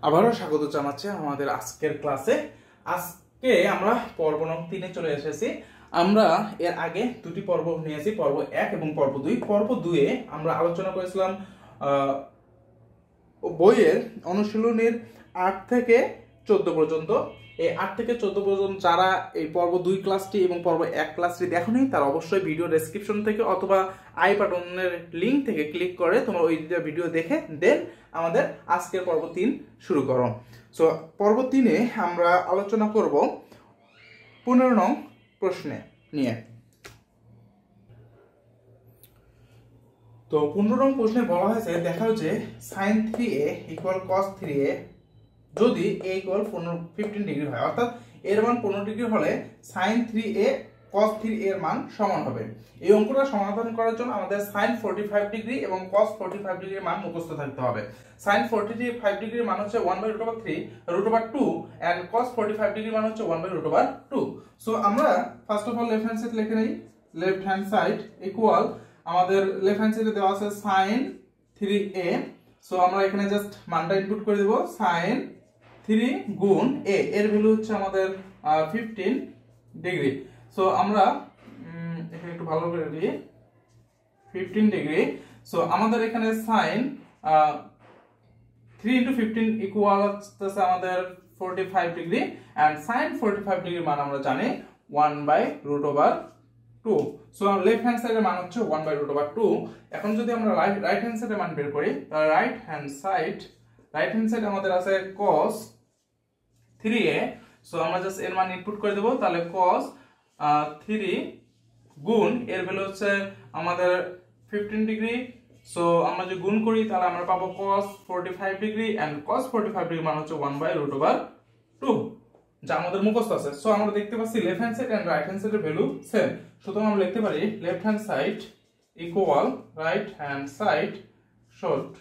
আবারও স্বাগত জানাচ্ছি আমাদের আজকের ক্লাসে। আজকে আমরা পর্ব নং 3-এ চলে এসেছি। আমরা এর আগে দুটি পর্ব নিয়েছি, পর্ব 1 এবং পর্ব 2। পর্ব 2-এ আমরা আলোচনা করেছিলাম বইয়ের অনুশীলনীর 8 থেকে 14 পর্যন্ত। এই 8 থেকে 14 পর্যন্ত যারা এই পর্ব 2 ক্লাসটি এবং পর্ব 1 ক্লাসটি দেখোনি তারা অবশ্যই ভিডিও ডেসক্রিপশন থেকে অথবা আই বাটনের লিংক থেকে ক্লিক করে তোমরা ওই ভিডিও দেখে দেন আমাদের আজকের পর্ব 3 শুরু করো। সো পর্ব 3-এ আমরা আলোচনা করব 15 নং প্রশ্নে নিয়ে। তো 15 নং প্রশ্নে বলা হয়েছে, দেখা হচ্ছে sin 3a = cos 3a যদি a = 15 ডিগ্রি হয়, অর্থাৎ এর মান 15 ডিগ্রি হলে sin 3a cos 3a এর মান সমান হবে। এই অঙ্কটা সমাধান করার জন্য আমাদের sin 45 ডিগ্রি এবং cos 45 ডিগ্রির মান মুখস্থ থাকতে হবে। sin 45 ডিগ্রির মান হচ্ছে 1/3√2 and cos 45 ডিগ্রির মান হচ্ছে 1/2। সো আমরা first of all left hand side লিখে নেই। লেফট হ্যান্ড সাইড ইকুয়াল আমাদের লেফট হ্যান্ড সাইডে দেওয়া আছে sin 3a। সো আমরা এখানে জাস্ট মানটা ইনপুট করে দেব। sin 3 গুণ a এর ভ্যালু হচ্ছে আমাদের 15 ডিগ্রি। সো আমরা এখানে একটু ভালো করে দিই 15 ডিগ্রি। সো আমাদের এখানে sin 3 * 15 ইকুয়াল হচ্ছে আমাদের 45 ডিগ্রি and sin 45 ডিগ্রির মান আমরা জানি 1/√2। সো লেফট হ্যান্ড সাইডের মান হচ্ছে 1/√2। এখন যদি আমরা রাইট হ্যান্ড সাইডের মান বের করি, তাহলে রাইট হ্যান্ড সাইড আমাদের আছে cos 3a। সো আমরা জাস্ট এর মান ইনপুট করে দেব। তাহলে cos 3 গুণ এর ভ্যালু হচ্ছে আমাদের 15 ডিগ্রি। সো আমরা যদি গুণ করি তাহলে আমরা পাবো cos 45 degree and cos 45 degree মান হচ্ছে 1/√2, যা আমাদের মুখস্থ আছে। সো আমরা দেখতে পাচ্ছি left hand side and right hand সাইডের ভ্যালু সেম। সুতরাং আমরা লিখতে পারি left hand side equal right hand side short.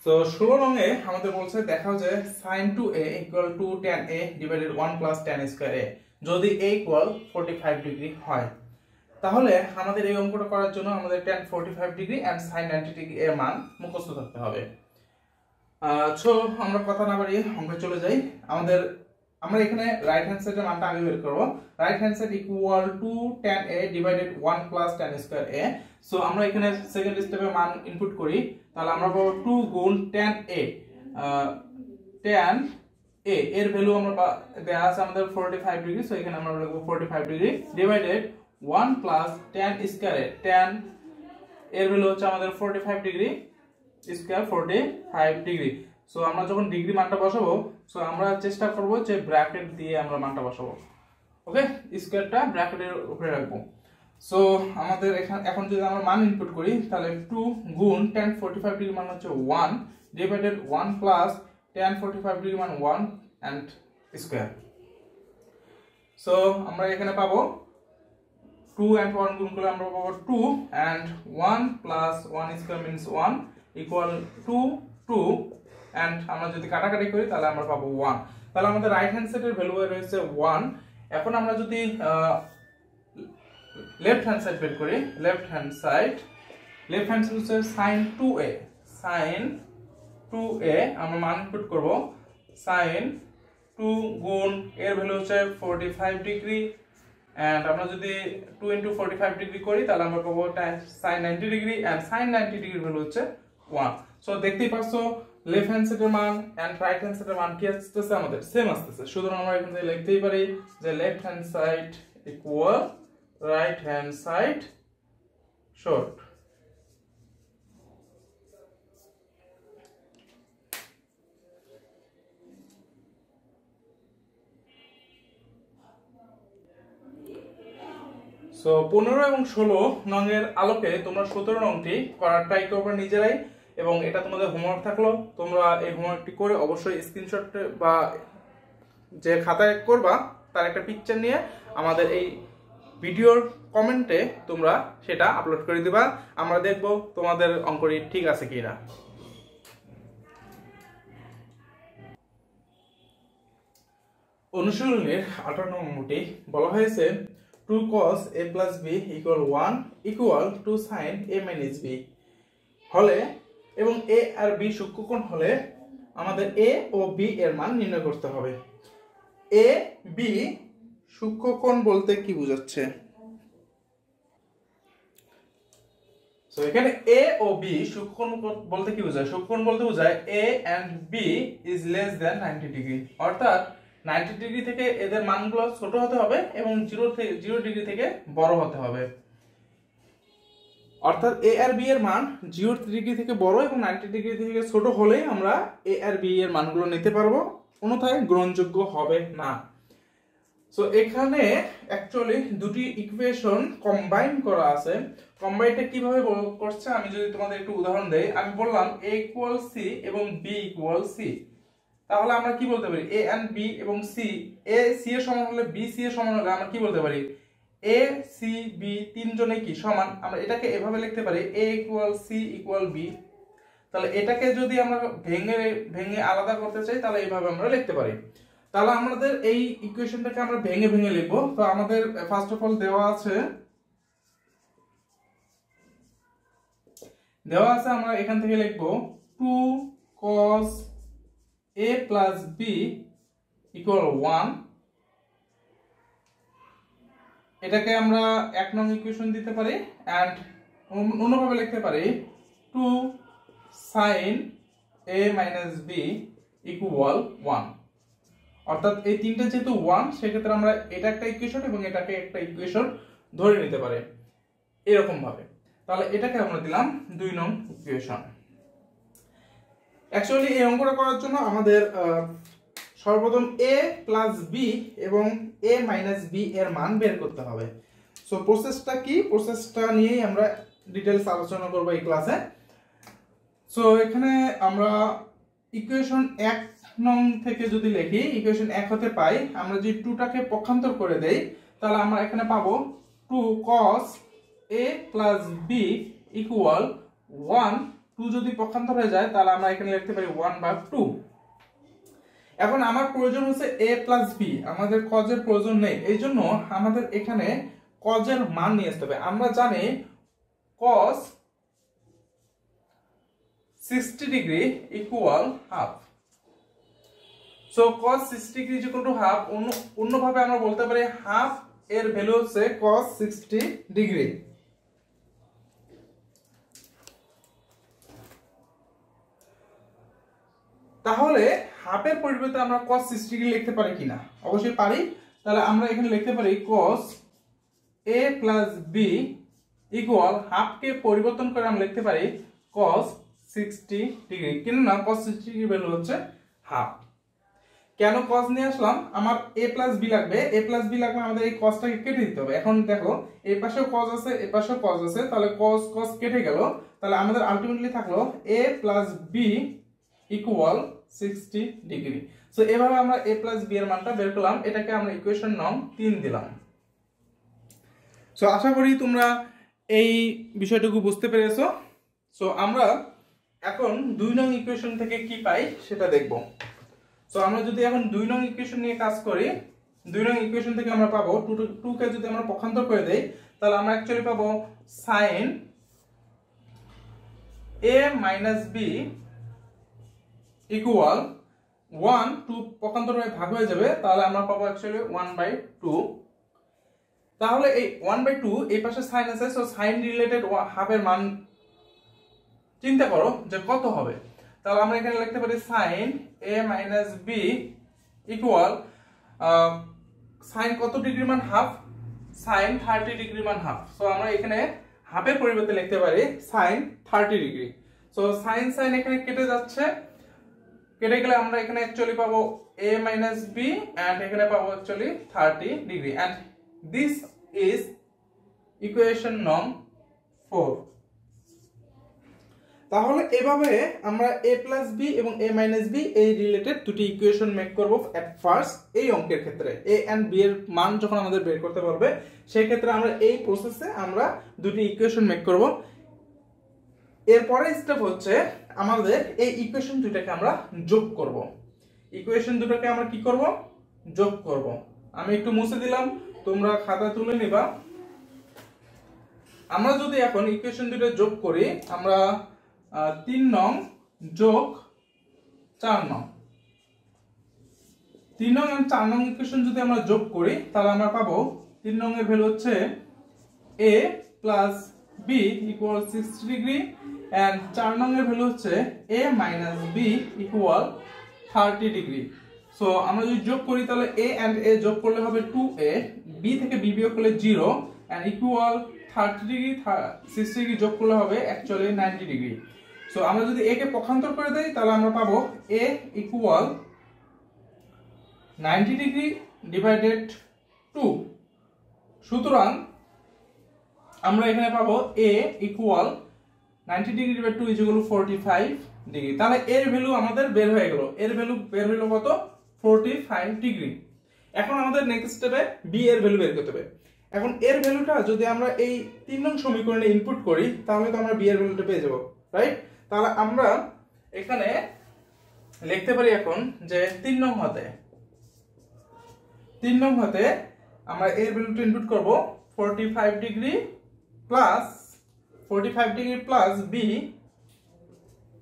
তো 16 নংয়ে আমাদের বলছে, দেখাও যে sin 2a = tan a / 1 + tan square a যদি a = 45 ডিগ্রি হয়, তাহলে আমাদের এই অঙ্কটা করার জন্য আমাদের tan 45 degree and sin 90 degree এর মান মুখস্থ থাকতে হবে। সো আমরা কথা না বাড়িয়ে অঙ্কে চলে যাই। আমরা এখানে রাইট হ্যান্ড সাইডের মানটা আগে বের করব। Right hand side = tan a / 1 + tan square a। So আমরা এখানে সেকেন্ড স্টেপে মান ইনপুট করি, তাহলে আমরা পাবো 2 গুণ tan a। tan a এর ভ্যালু আমরা দেয়া আছে আমাদের 45 ডিগ্রি। সো এখানে আমরা লিখব 45 degree divided 1 + tan square a। tan এর ভ্যালু হচ্ছে আমাদের 45 ডিগ্রি স্কয়ার 45 ডিগ্রি। সো আমরা যখন ডিগ্রি মানটা বসাবো, সো আমরা চেষ্টা করব যে ব্র্যাকেট দিয়ে আমরা মানটা বসাবো। ওকে, স্কয়ারটা ব্র্যাকেটের উপরে রাখবো। সো আমাদের এখন যদি আমরা মান ইনপুট করি, তাহলে 2 গুণ tan 45 ডিগ্রি মান হচ্ছে 1 ডিভাইডেড 1 + tan 45 ডিগ্রি মান 1 and স্কয়ার। সো আমরা এখানে পাবো 2 and 1 গুণ করলে আমরা পাবো 2 and 1 + 1 স্কয়ার means 1 = 2 and আমরা যদি কাটাকাটি করি তাহলে আমরা পাবো 1। তাহলে আমাদের রাইট হ্যান্ড সাইডের ভ্যালু রয়েছে 1। এখন আমরা যদি লেফট হ্যান্ড সাইড বের করি, লেফট হ্যান্ড সাইড হচ্ছে sin 2a আমরা মান ইনপুট করব। sin 2 গুণ এর ভ্যালু হচ্ছে 45 ডিগ্রি and আমরা যদি 2 * 45 ডিগ্রি করি তাহলে আমরা পাবো sin 90 ডিগ্রি and sin 90 ডিগ্রির ভ্যালু হচ্ছে 1। সো দেখতেই পাচ্ছো লেফট হ্যান্ড সাইডের মান এন্ড রাইট হ্যান্ড সাইডের মান কি আসছে, আমাদের সেম আসছে। সুতরাং আমরা এখান থেকে লিখতেই পারি যে left hand side equal right hand side short. So 15 এবং 16 নংয়ের আলোকে তোমরা 17 নংটি করার ট্রাই করবে নিজেরাই, এবং এটা তোমাদের হোমওয়ার্ক থাকলো। তোমরা এই হোমওয়ার্কটি করে অবশ্যই স্ক্রিনশট বা যে খাতায় করবা তার একটা পিকচার নিয়ে আমাদের এই ভিডিওর কমেন্টে তোমরা সেটা আপলোড করে দিবা। আমরা দেখব তোমাদের অঙ্কটি ঠিক আছে কিনা। অনুশীলনের 18 নম্বরটি বলা হয়েছে 2 cos a plus b equal 1 equal to sin a minus b হলে এবং a আর b সূক্ষ্মকোণ হলে আমাদের a ও b এর মান নির্ণয় করতে হবে। a b সূক্ষ্মকোণ বলতে কি বোঝাচ্ছে? সো এখানে a ও b সূক্ষ্মকোণ বলতে কি বোঝায়? সূক্ষ্মকোণ বলতে বোঝায় a and b is less than 90 degree, অর্থাৎ 90 ডিগ্রি থেকে এদের মানগুলো ছোট হতে হবে এবং 0 ডিগ্রি থেকে বড় হতে হবে। অর্থাৎ a আর b এর মান 0 ডিগ্রি থেকে বড় এবং 90 ডিগ্রি থেকে ছোট হলেই আমরা a আর b এর মানগুলো নিতে পারবো, অন্যথায় গ্রহণযোগ্য হবে না। সো এখানে অ্যাকচুয়ালি দুটি ইকুয়েশন কম্বাইন করা আছে। কম্বাইনটা কিভাবে করছে আমি যদি তোমাদের একটু উদাহরণ দেই, আমি বললাম a ইকুয়াল c এবং b ইকুয়াল c, তাহলে আমরা কি বলতে পারি? a and b এবং c, a c এর সমান হলে b c এর সমান হলে আমরা কি বলতে পারি? a c b তিনজনে কি সমান? আমরা এটাকে এভাবে লিখতে পারি a equal c equal b। তাহলে এটাকে যদি আমরা ভেঙে ভেঙে আলাদা করতে চাই তাহলে এইভাবে আমরা লিখতে পারি। তাহলে আমাদের এই ইকুয়েশনটাকে আমরা ভেঙে ভেঙে লিখব। তো আমাদের ফার্স্ট অফ অল দেওয়া আছে আমরা এখান থেকে লিখব 2 cos a plus b equal 1, এটাকে আমরা এক নং ইকুয়েশন দিতে পারি এন্ড অন্যভাবে লিখতে পারি 2 sin a minus b equal 1, অর্থাৎ এই তিনটা যেহেতু 1 সেক্ষেত্রে আমরা এটা একটা ইকুয়েশন এবং এটাকে একটা ইকুয়েশন ধরে নিতে পারি এরকম ভাবে। তাহলে এটাকে আমরা দিলাম 2 নং ইকুয়েশন। অ্যাকচুয়ালি এই অঙ্কটা করার জন্য আমাদের সর্বপ্রথম a প্লাস b এবং a মাইনাস b এর মান বের করতে হবে। সো প্রসেসটা কি? প্রসেসটা নিয়েই আমরা ডিটেইলস আলোচনা করব এই ক্লাসে। সো এখানে আমরা ইকুয়েশন 1 নং থেকে যদি লিখি, ইকুয়েশন 1 হতে পাই আমরা যদি 2 টাকে পক্ষান্তর করে দেই তাহলে আমরা এখানে পাবো 2 cos a plus b equal 1, 2 যদি পক্ষান্তর হয়ে যায় তাহলে আমরা এখানে লিখতে পারি 1/2। এখন আমার প্রয়োজন হচ্ছে a plus b, আমাদের cos এর প্রয়োজন নেই, এই জন্য আমাদের এখানে cos এর মান নিয়ে আসতে হবে। আমরা জানি cos 60 degree equal half, so cos 60 degree equal to half, অন্যভাবে আমরা বলতে পারি half এর ভ্যালু হচ্ছে cos 60 ডিগ্রি। তাহলে হাফের পরিবর্তে আমরা cos 60 ডিগ্রি লিখতে পারি কিনা? অবশ্যই পারি। তাহলে আমরা এখানে লিখতে পারি cos a plus b equal half কে পরিবর্তন করে আমরা লিখতে পারি cos 60 ডিগ্রি, কেননা cos 60 ডিগ্রি ভ্যালু হচ্ছে হাফ। কেন cos নিয়ে আসলাম? আমার a plus b লাগবে, a plus b লাগবে, আমাদের এই cosটাকে কেটে দিতে হবে। এখন দেখো এই পাশেও cos আছে এই পাশেও cos আছে, তাহলে cos cos কেটে গেল, তাহলে আমাদের আলটিমেটলি থাকলো a plus b equal 60 degree. So এভাবে আমরা a plus b এর মানটা বের করলাম, এটাকে আমরা ইকুয়েশন নং 3 দিলাম। সো আশা করি তোমরা এই বিষয়টুকু বুঝতে পেরেছো। সো আমরা এখন 2 নং ইকুয়েশন থেকে কি পাই সেটা দেখব। সো আমরা যদি এখন 2 নং ইকুয়েশন নিয়ে কাজ করি, 2 নং ইকুয়েশন থেকে আমরা পাবো 2 কে যদি আমরা পক্ষান্তর করে দেই তাহলে আমরা অ্যাকচুয়ালি পাবো sin a minus b equal 1, 2 পক্ষান্তর হয়ে ভাগ হয়ে যাবে, তাহলে আমরা পাবো অ্যাকচুয়ালি 1/2। তাহলে এই 1/2 এই পাশে sin আছে, সো sin রিলেটেড হাফ এর মান চিন্তা করো যে কত হবে। তাহলে আমরা এখানে লিখতে পারি sin a minus b equal sin কত ডিগ্রি মান? হাফ, sin 30 ডিগ্রি মান হাফ। সো আমরা এখানে হাফের পরিবর্তে লিখতে পারি sin 30 degree. So sin sin এখানে কেটে যাচ্ছে, কেটে গেলে আমরা এখানে অ্যাকচুয়ালি পাবো a minus b and এখানে পাবো actually 30 degree, and this is equation নং 4। তাহলে এভাবে আমরা a plus b এবং a minus b এই রিলেটেড দুটি ইকুয়েশন মেক করব এট ফার্স্ট এই অঙ্কের ক্ষেত্রে। a and b এর মান যখন আমাদের বের করতে বলবে সেই ক্ষেত্রে আমরা এই প্রসেসে আমরা দুটি ইকুয়েশন মেক করব। এরপরে স্টেপ হচ্ছে আমাদের এই ইকুয়েশন দুটোকে আমরা যোগ করব। ইকুয়েশন দুটোকে আমরা কি করব? যোগ করব। আমি একটু মুছে দিলাম, তোমরা খাতা তুলে নিবা। আমরা যদি এখন ইকুয়েশন দুটো যোগ করি, আমরা 3 নং যোগ 4 নং, 3 নং এবং 4 নং ইকুয়েশন যদি আমরা যোগ করি তাহলে আমরা পাবো 3 নং এর ভ্যালু হচ্ছে a plus b equal 60 degree and 4 নং এর ভ্যালু হচ্ছে a minus b equal 30 degree. So আমরা যদি যোগ করি তাহলে a এন্ড a যোগ করলে হবে 2a, b থেকে b বিয়োগ করলে 0 এন্ড ইকুয়াল 30 ডিগ্রি 60 ডিগ্রি যোগ করলে হবে অ্যাকচুয়ালি 90 ডিগ্রি। সো আমরা যদি a কে পক্ষান্তর করে দেই তাহলে আমরা পাবো a ইকুয়াল 90 ডিগ্রি ডিভাইডেড 2। সুতরাং আমরা এখানে পাবো a equal 90 degree divide 2 equal 45 degree. তাহলে এর ভ্যালু আমাদের বের হয়ে গেল, এর ভ্যালু বের হলো কত? 45 ডিগ্রি। এখন আমাদের নেক্সট স্টেপে b এর ভ্যালু বের করতে হবে। এখন এর ভ্যালুটা যদি আমরা এই 3 নং সমীকরণে ইনপুট করি তাহলে তো আমরা b এর ভ্যালুটা পেয়ে যাব, রাইট? তাহলে আমরা এখানে লিখতে পারি এখন যে 3 নং হতে আমরা এর ভ্যালুটা ইনপুট করব 45 degree plus b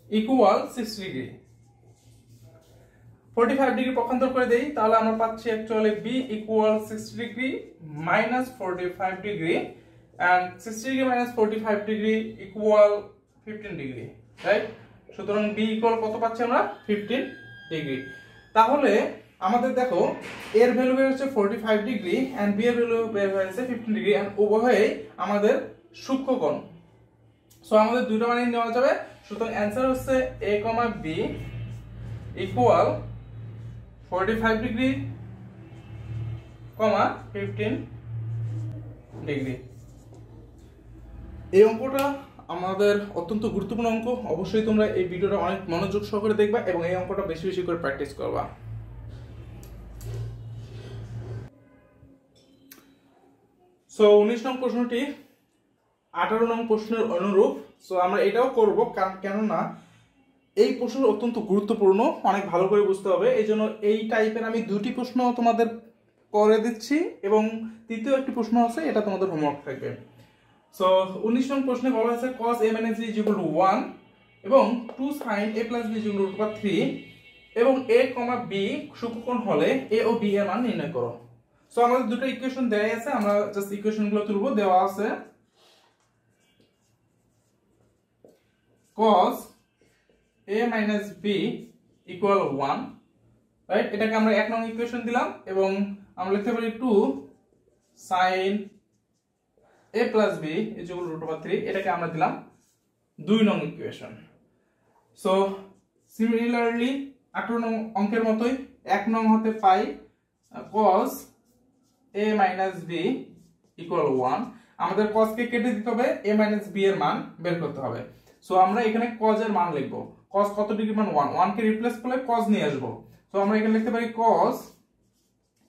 equal 60 degree. 45 degree পক্ষান্তর করে দেই তাহলে আমরা পাচ্ছি actually b equal 60 degree minus 45 degree and 60 degree minus 45 degree equal 15 degree, right? সুতরাং b ইকুয়াল কত পাচ্ছি আমরা? 15 ডিগ্রি। তাহলে আমাদের দেখো এর ভ্যালু বের হচ্ছে 45 ডিগ্রি এন্ড b এর ভ্যালু বের হয়েছে 15 ডিগ্রি এন্ড উভয়ই আমাদের সূক্ষ্মকোণ। সো আমাদের দুটো মানে নেওয়া যাবে। সুতরাং অ্যানসার হচ্ছে a, b equal 45 degree, 15 degree. এই অঙ্কটা আমাদের অত্যন্ত গুরুত্বপূর্ণ অঙ্ক। অবশ্যই তোমরা এই ভিডিওটা অনেক মনোযোগ সহকারে দেখবা এবং এই অঙ্কটা বেশি বেশি করে প্র্যাকটিস করবা। সো 19 নং প্রশ্নটি 18 নং প্রশ্নের অনুরূপ। সো আমরা এটাও করব, কেননা এই প্রশ্ন অত্যন্ত গুরুত্বপূর্ণ, অনেক ভালো করে বুঝতে হবে। এই জন্য এই টাইপের আমি দুটি প্রশ্ন তোমাদের করে দিচ্ছি এবং তৃতীয় একটি প্রশ্ন আছে, এটা তোমাদের হোমওয়ার্ক থাকবে। সো 19 নং প্রশ্নে বলা হয়েছে cos a minus b is equal to 1 এবং 2 sin a plus b is equal to 3 এবং a, b সূক্ষ্মকোণ হলে a ও b এর মান নির্ণয় করো। সো আমাদের দুটো ইকুয়েশন দেয়া আছে, আমরা জাস্ট ইকুয়েশনগুলো তুলবো। দেওয়া আছে cos a minus b equal 1, right? এটাকে আমরা 1 নং ইকুয়েশন দিলাম এবং আমরা লিখতে পারি 2 sin a plus b is equal to √3, এটাকে আমরা দিলাম 2 নং ইকুয়েশন। সো সিমিলারলি 18 নং অঙ্কের মতোই 1 নং হতে পাই cos a minus b equal 1। আমাদের cos কে কেটে দিতে হবে, a minus b এর মান বের করতে হবে। সো আমরা এখানে cos এর মান লিখব। cos কত ডিগ্রি মান? 1, 1 কে রিপ্লেস করলে cos নিয়ে আসব। সো আমরা এখানে লিখতে পারি cos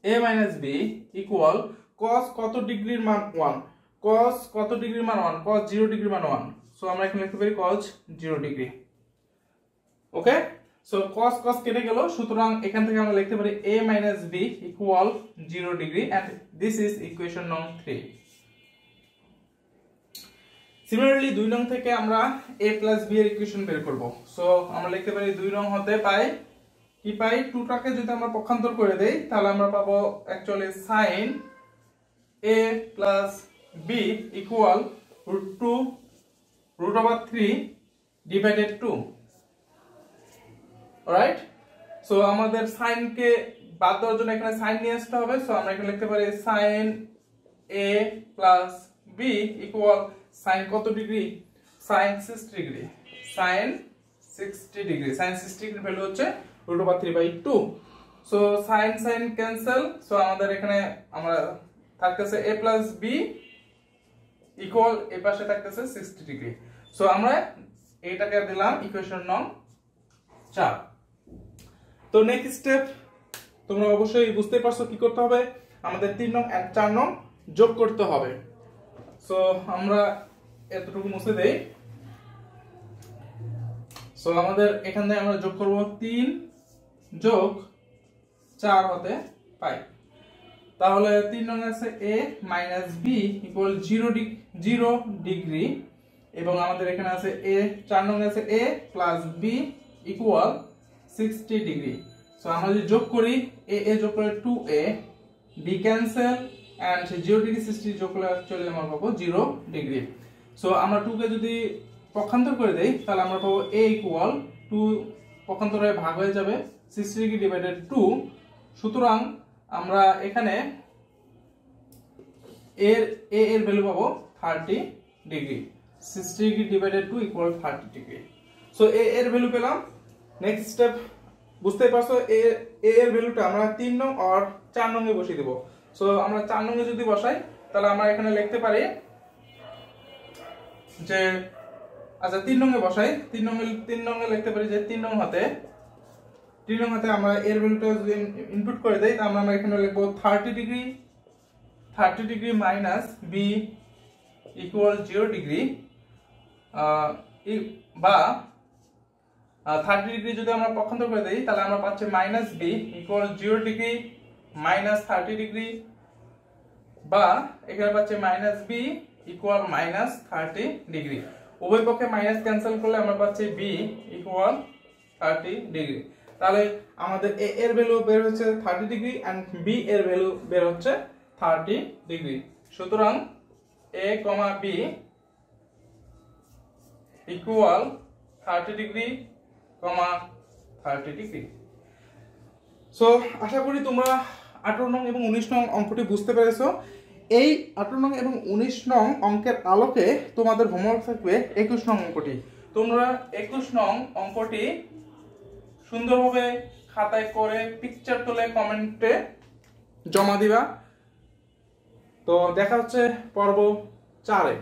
a minus b equal cos কত ডিগ্রির মান 1, cos কত ডিগ্রির মান 1, cos 0 ডিগ্রির মান 1। সো আমরা এখানে লিখতে পারি cos 0 ডিগ্রি। ওকে, সো cos কেটে গেল। সুতরাং এখান থেকে আমরা লিখতে পারি a minus b equal 0 degree and this is equation নং 3। সিমিলারলি 2 নং থেকে আমরা a plus b এর ইকুয়েশন বের করব। সো আমরা লিখতে পারি 2 নং হতে পাই কি পাই, 2 টাকে যদি আমরা পক্ষান্তর করে দেই তাহলে আমরা পাবো actually sin a plus b equal √3 divided 2, right? So আমাদের sin কে বাদ দেওয়ার জন্য এখানে sin নিয়ে আসতে হবে। সো আমরা এখানে লিখতে পারি sin a plus b equal sin কত degree? sin 60 degree, sin 60 degree. sin 60 ডিগ্রির ভ্যালু হচ্ছে √3/2। So sin cancel. সো আমাদের এখানে আমরা থাকতেছে a plus b ইকুয়াল এই পাশে থাকতেছে 60 ডিগ্রি। সো আমরা এইটাকে দিলাম ইকুয়েশন নং 4। তো নেক্সট স্টেপ তোমরা অবশ্যই বুঝতে পারছো কি করতে হবে, আমাদের 3 নং আর 4 নং যোগ করতে হবে। সো আমরা এতটুকু মুছে দেই। সো আমাদের এখানে আমরা যোগ করব 3 যোগ 4 হতে পাই। তাহলে 3 নং আছে a minus b equal 0 degree এবং আমাদের এখানে আছে a 4 নং আছে a plus b equal 60 degree. So আমরা যদি যোগ করি a যোগ করে 2a b cancel and 0 degree 60 যোগ করলে চলে আমরা পাবো 0 ডিগ্রি। সো আমরা 2 কে যদি পক্ষান্তর করে দেই তাহলে আমরা পাবো a ইকুয়াল 2 পক্ষান্তরে ভাগ হয়ে যাবে 60 ডিগ্রি ডিভাইডেড 2। সুতরাং আমরা এখানে এর ভ্যালু পাবো 30 degree. 60 degree divided 2 equal 30 degree. So এর ভ্যালু পেলাম। নেক্সট স্টেপ বুঝতেই পারছো, এর ভ্যালুটা আমরা 3 নং আর 4 নং এ বসিয়ে দেব। সো আমরা 4 নং এ যদি বসাই তাহলে আমরা এখানে লিখতে পারি যে আচ্ছা 3 নং এ বসাই, 3 নং এ লিখতে পারি যে 3 নং হাতে আমরা এর ভ্যালুটা যদি ইনপুট করে দেই তাহলে আমরা এখানে লিখব 30 degree minus b equal 0 degree বা 30 ডিগ্রি যদি আমরা পক্ষান্তর করে দেই তাহলে আমরা পাচ্ছি minus b equal 0 degree minus 30 degree বা এখানে পাচ্ছি minus b equal minus 30 degree. উভয় পক্ষে মাইনাস ক্যান্সেল করলে আমরা পাচ্ছি b ইকুয়াল 30 ডিগ্রি। তাহলে আমাদের a এর ভ্যালু বের হচ্ছে 30 ডিগ্রি এন্ড b এর ভ্যালু বের হচ্ছে 30 ডিগ্রি। সুতরাং a, b equal 30 degree, 30 degree. So আশা করি তোমরা 18 নং এবং 19 নং অঙ্কটি বুঝতে পেরেছো। এই 18 নং এবং 19 নং অঙ্কের আলোকে তোমাদের হোমওয়ার্ক থাকবে 21 নং অঙ্কটি। তোমরা 21 নং অঙ্কটি সুন্দরভাবে খাতায় করে পিকচার তুলে কমেন্টে জমা দিবা। তো দেখা হচ্ছে পর্ব 4-এ।